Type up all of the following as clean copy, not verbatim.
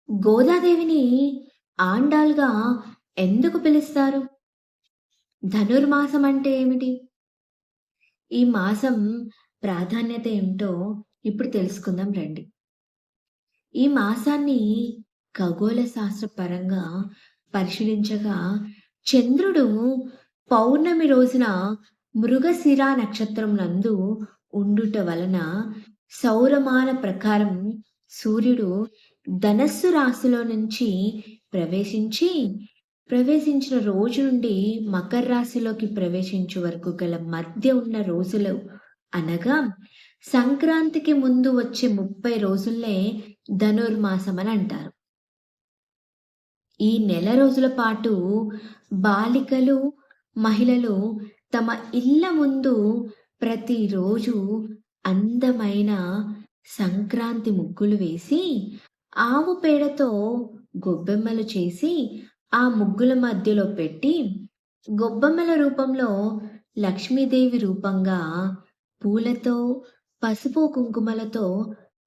గోదాదేవిని ఆండాల్‌గా ఎందుకు పిలుస్తారు? ధనుర్మాసం అంటే ఏమిటి? ఈ మాసం ప్రాధాన్యత ఏమిటో ఇప్పుడు తెలుసుకుందాం రండి. ఈ మాసాన్ని ఖగోళ శాస్త్ర పరంగా పరిశీలించగా చంద్రుడు పౌర్ణమి రోజున మృగశిర నక్షత్రం నందు ఉండుట వలన సౌరమాన ప్రకారం సూర్యుడు ధనస్సు రాశిలో నుంచి ప్రవేశించి ప్రవేశించిన రోజు నుండి మకర రాశిలోకి ప్రవేశించే వరకు గల మధ్య ఉన్న రోజులు అనగా సంక్రాంతికి ముందు వచ్చే 30 రోజుల్నే ధనుర్మాసం అని అంటారు. ఈ నెల రోజుల పాటు బాలికలు, మహిళలు తమ ఇళ్ళ ముందు ప్రతిరోజు అందమైన సంక్రాంతి ముగ్గులు వేసి, ఆవు పేడతో గొబ్బెమ్మలు చేసి, ఆ ముగ్గుల మధ్యలో పెట్టి, గొబ్బెమ్మల రూపంలో లక్ష్మీదేవి రూపంగా పూలతో, పసుపు, కుంకుమలతో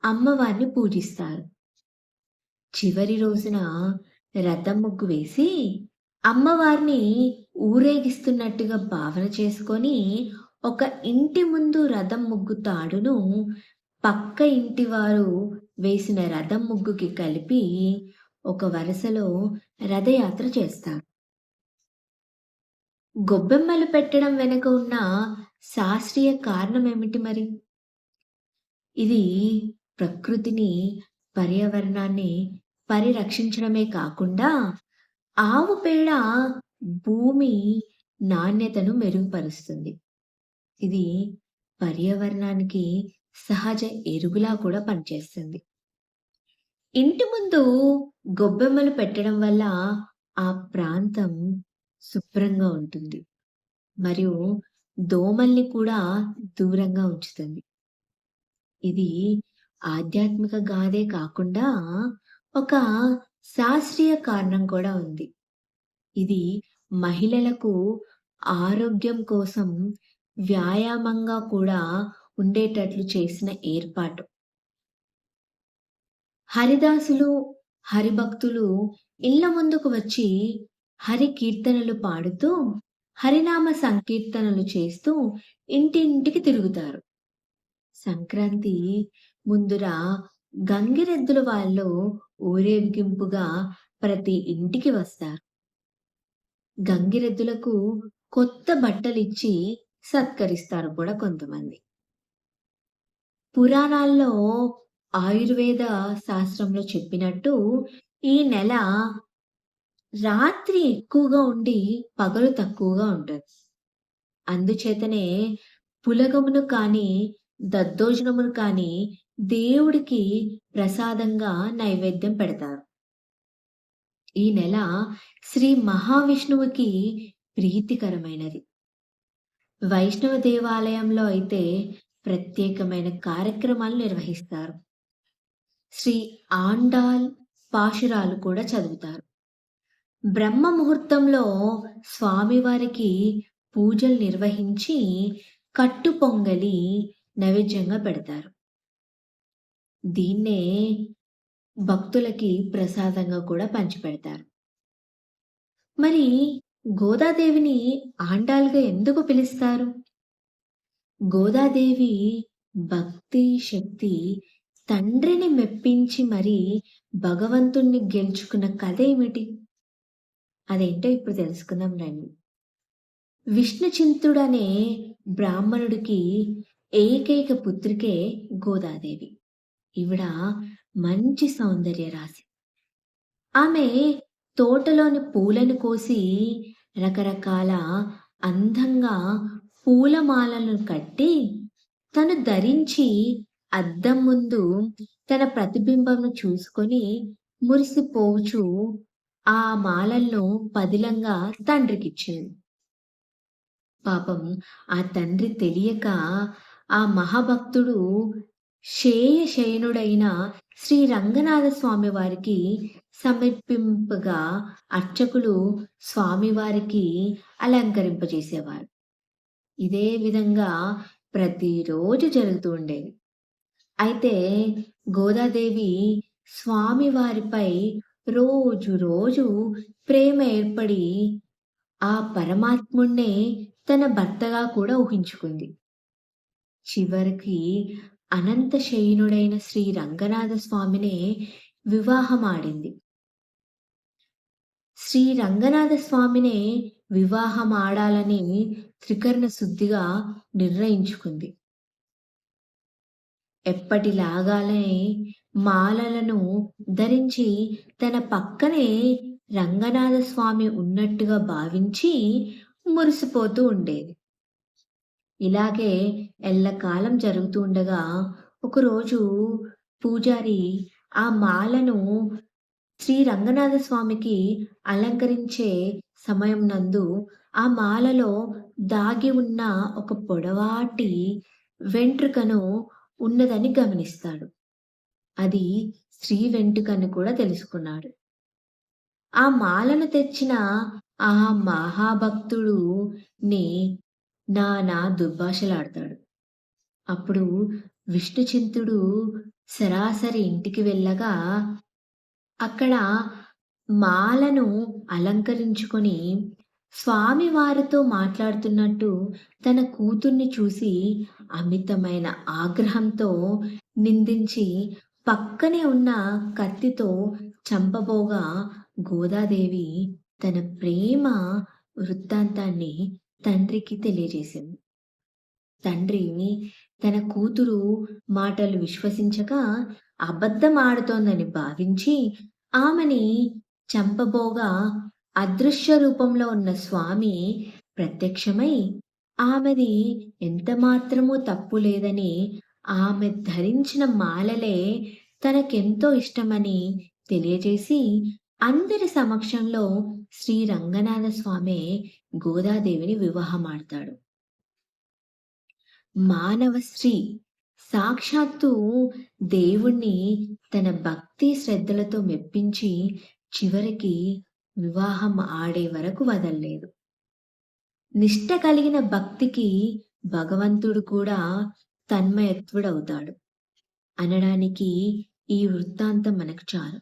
అమ్మవారిని పూజిస్తారు. చివరి రోజున రథం ముగ్గు వేసి అమ్మవారిని ఊరేగిస్తున్నట్టుగా భావన చేసుకొని ఒక ఇంటి ముందు రథం ముగ్గు తాడును పక్క ఇంటి వారు వేసిన రథం ముగ్గుకి కలిపి ఒక వరుసలో రథయాత్ర చేస్తారు. గొబ్బెమ్మలు పెట్టడం వెనుక ఉన్న శాస్త్రీయ కారణం ఏమిటి మరి? ఇది ప్రకృతిని, పర్యావరణాన్ని పరిరక్షించడమే కాకుండా ఆవు పేడ భూమి నాణ్యతను మెరుగుపరుస్తుంది. ఇది పర్యావరణానికి సహజ ఎరువులా కూడా పనిచేస్తుంది. ఇంటి ముందు గొబ్బెమ్మలు పెట్టడం వల్ల ఆ ప్రాంతం శుభ్రంగా ఉంటుంది. మరియు దోమల్ని కూడా దూరంగా ఉంచుతుంది. ఇది ఆధ్యాత్మిక గాథే కాకుండా ఒక శాస్త్రీయ కారణం కూడా ఉంది. ఇది మహిళలకు ఆరోగ్యం కోసం వ్యాయామంగా కూడా ఉండేటట్లు చేసిన ఏర్పాటు. హరిదాసులు, హరిభక్తులు ఇళ్ళ ముందుకు వచ్చి హరి కీర్తనలు పాడుతూ, హరినామ సంకీర్తనలు చేస్తూ ఇంటింటికి తిరుగుతారు. సంక్రాంతి ముందుర గంగిరెద్దుల వాళ్ళు ఊరేగింపుగా ప్రతి ఇంటికి వస్తారు. గంగిరెద్దులకు కొత్త బట్టలిచ్చి సత్కరిస్తారు కూడా కొంతమంది. పురాణాల్లో ఆయుర్వేద శాస్త్రంలో చెప్పినట్టు ఈ నెల రాత్రి ఎక్కువగా ఉండి పగలు తక్కువగా ఉంటుంది. అందుచేతనే పులగమును కానీ, దద్దోజనమును కానీ దేవుడికి ప్రసాదంగా నైవేద్యం పెడతారు. ఈ నెల శ్రీ మహావిష్ణువుకి ప్రీతికరమైనది. వైష్ణవ దేవాలయంలో అయితే ప్రత్యేకమైన కార్యక్రమాలు నిర్వహిస్తారు. శ్రీ ఆండాల్ పాశురాలు కూడా చదువుతారు. బ్రహ్మ ముహూర్తంలో స్వామివారికి పూజలు నిర్వహించి కట్టు పొంగలి నైవేద్యంగా పెడతారు. దీన్నే భక్తులకి ప్రసాదంగా కూడా పంచిపెడతారు. మరి గోదాదేవిని ఆండాల్‌గా ఎందుకు పిలుస్తారు? గోదాదేవి భక్తి శక్తి తండ్రిని మెప్పించి మరి భగవంతుణ్ణి గెలుచుకున్న కథ ఏమిటి? అదేంటో ఇప్పుడు తెలుసుకుందాం రండి. విష్ణుచింతుడనే బ్రాహ్మణుడికి ఏకైక పుత్రికే గోదాదేవి. ఈవిడ మంచి సౌందర్య రాశి. ఆమె తోటలోని పూలను కోసి రకరకాల అందంగా పూలమాలలను కట్టి తను ధరించి అద్దం ముందు తన ప్రతిబింబంను చూసుకొని మురిసిపోవచ్చు ఆ మాలలను పదిలంగా తండ్రికిచ్చింది. పాపం ఆ తండ్రి తెలియక ఆ మహాభక్తుడు శయనుడైన శ్రీ రంగనాథ స్వామి వారికి సమర్పింపగా అర్చకులు స్వామివారికి అలంకరింపజేసేవారు. ఇదే విధంగా ప్రతిరోజు జరుగుతూ ఉండేది. అయితే గోదాదేవి స్వామివారిపై రోజు రోజు ప్రేమ ఏర్పడి ఆ పరమాత్ముడినే తన భర్తగా కూడా ఊహించుకుంది. చివరికి అనంత శయనుడైన శ్రీ రంగనాథ స్వామినే వివాహమాడింది. శ్రీ రంగనాథ స్వామినే వివాహమాడాలని త్రికరణ శుద్ధిగా నిర్ణయించుకుంది. ఎప్పటిలాగానే మాలలను ధరించి తన పక్కనే రంగనాథ స్వామి ఉన్నట్టుగా భావించి మురిసిపోతూ ఉండేది. ఇలాగే ఎల్లకాలం జరుగుతూ ఉండగా ఒకరోజు పూజారి ఆ మాలను శ్రీ రంగనాథ స్వామికి అలంకరించే సమయం నందు ఆ మాలలో దాగి ఉన్న ఒక పొడవాటి వెంట్రుకను ఉన్నదని గమనిస్తాడు. అది స్త్రీ వెంట్రుకని కూడా తెలుసుకున్నాడు. ఆ మాలను తెచ్చిన ఆ మహాభక్తుడుని నానా దుర్భాషలాడతాడు. అప్పుడు విష్ణుచింతుడు సరాసరి ఇంటికి వెళ్ళగా అక్కడ మాలను అలంకరించుకొని స్వామివారితో మాట్లాడుతున్నట్టు తన కూతుర్ని చూసి అమితమైన ఆగ్రహంతో నిందించి పక్కనే ఉన్న కత్తితో చంపబోగా గోదాదేవి తన ప్రేమ వృత్తాంతాన్ని తండ్రికి తెలియజేసింది. తండ్రి తన కూతురు మాటలు విశ్వసించక అబద్ధం ఆడుతోందని భావించి ఆమెని చంపబోగా అదృశ్య రూపంలో ఉన్న స్వామి ప్రత్యక్షమై ఆమెది ఎంత మాత్రమూ తప్పు లేదని, ఆమె ధరించిన మాలలే తనకెంతో ఇష్టమని తెలియజేసి అందరి సమక్షంలో శ్రీ రంగనాథ స్వామి గోదాదేవిని వివాహమాడతాడు. మానవ స్త్రీ సాక్షాత్తు దేవుణ్ణి తన భక్తి శ్రద్ధలతో మెప్పించి చివరికి వివాహం ఆడే వరకు వదల్లేదు. నిష్ట కలిగిన భక్తికి భగవంతుడు కూడా తన్మయత్వుడవుతాడు అనడానికి ఈ వృత్తాంతం మనకు చాలు.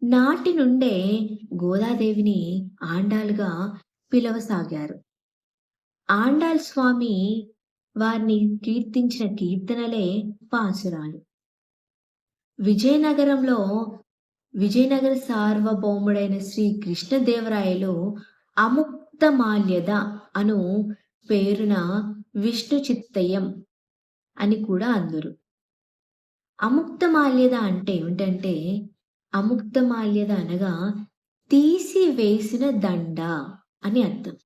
నాటి నుండే గోదాదేవిని ఆండాలుగా పిలవసాగారు. ఆండాళ్ స్వామి వారిని కీర్తించిన కీర్తనలే పాసురాలు. విజయనగర సార్వభౌముడైన శ్రీ కృష్ణదేవరాయలు అముక్తమాల్యద అను పేరున విష్ణు చిత్తయం అని కూడా అందురు. అముక్తమాల్యద అంటే ఏమిటంటే, అముక్తమాల్యద అనగా తీసివేసిన దండ అని అర్థం.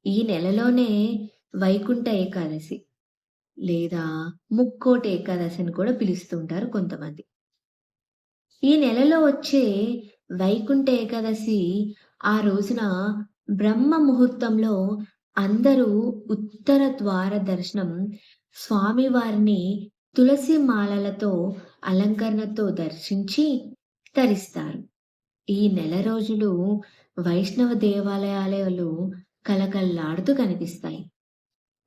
ఈ నెలలోనే వైకుంఠ ఏకాదశి లేదా ముక్కోటి ఏకాదశి అని కూడా పిలుస్తుంటారు కొంతమంది. ఈ నెలలో వచ్చే వైకుంఠ ఏకాదశి ఆ రోజున బ్రహ్మ ముహూర్తంలో అందరూ ఉత్తర ద్వార దర్శనం స్వామివారిని తులసి మాలలతో అలంకరణతో దర్శించి తరిస్తారు. ఈ నెల రోజులు వైష్ణవ దేవాలయాలు కలకల్లాడుతూ కనిపిస్తాయి.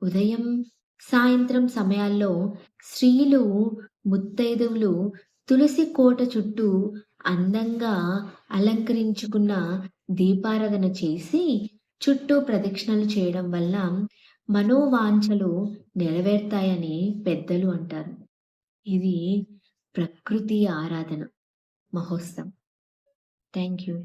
ఉదయం సాయంత్రం సమయాల్లో స్త్రీలు ముత్తైదువులు తులసి కోట చుట్టూ అందంగా అలంకరించుకున్న దీపారాధన చేసి చుట్టూ ప్రదక్షిణలు చేయడం వల్ల మనోవాంఛలు నెరవేరుతాయని పెద్దలు అంటారు. ఇది ప్రకృతి ఆరాధన మహోత్సవం. Thank you.